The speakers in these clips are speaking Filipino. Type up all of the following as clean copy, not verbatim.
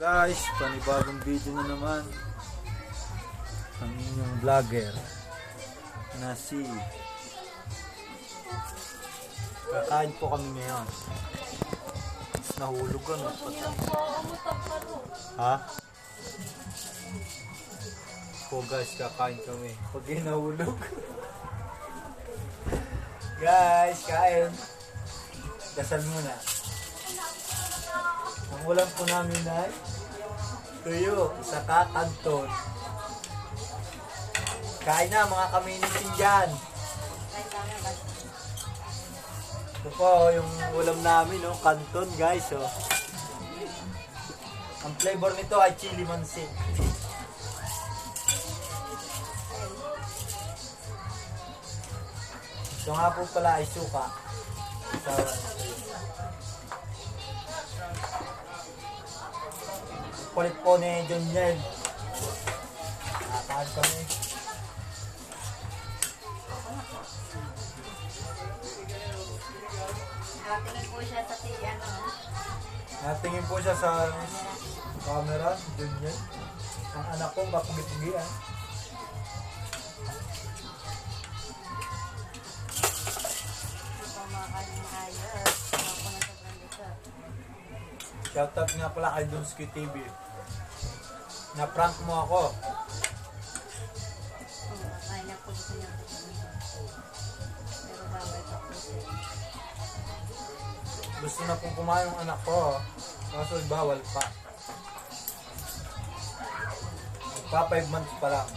Guys, panibagong video na naman ang inyong vlogger na si kakain po kami ngayon. Nahulog ka no? Ha? Po guys, kakain kami pag nahulog. Guys, kain. Dasal muna. Ang ulam po namin ay tuyo sa kakanton. Kain na mga kaminitin dyan. Ito po yung ulam namin, no? Kanton guys. Oh. Ang flavor nito ay chili mansi. Ito nga po pala ay suka. Kulit po ni John Yen. Nakakaan kami. Nakatingin po siya sa tiyan. Nakatingin po siya sa camera, John Yen. Ang anak ko makulit-ugian. Shoutout nga pala kay Dunsky TV. Na-prank mo ako. Ay, napulit niya. Pero bawal pa po siya. Gusto na pong kumain yung anak ko. Kaso bawal pa. Magpa 5 months pa lang.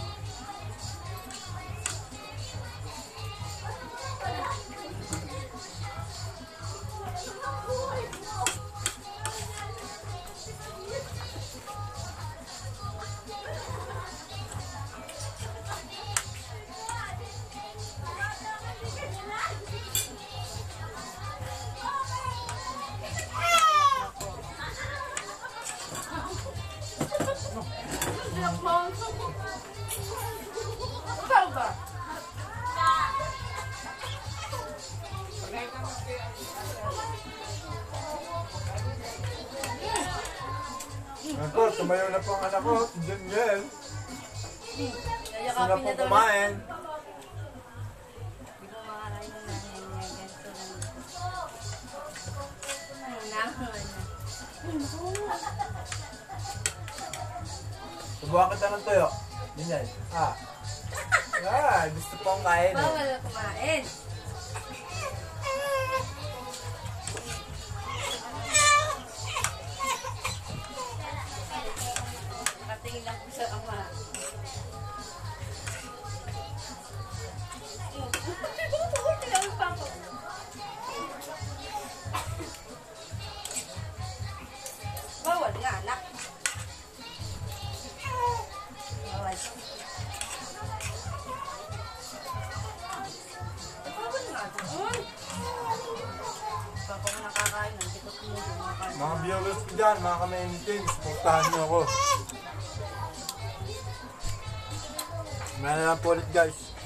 Ako, tumayo na po ang anak ko. Diyan yan. Gusto na pong kumain. Hindi ko makarain na ganito lang. Subukan kita ng tuyo. Yun yan. Gusto pong kain. Bawal na kumain. Nakatingin lang po sa ama. Bawal nga, anak. Bawal. Bawal nga, doon. Papa ko nakakain, hindi ko tumulong. Mga viewers ko dyan, mga kamenitin, supportahan niyo ako. Meron lang po ulit guys.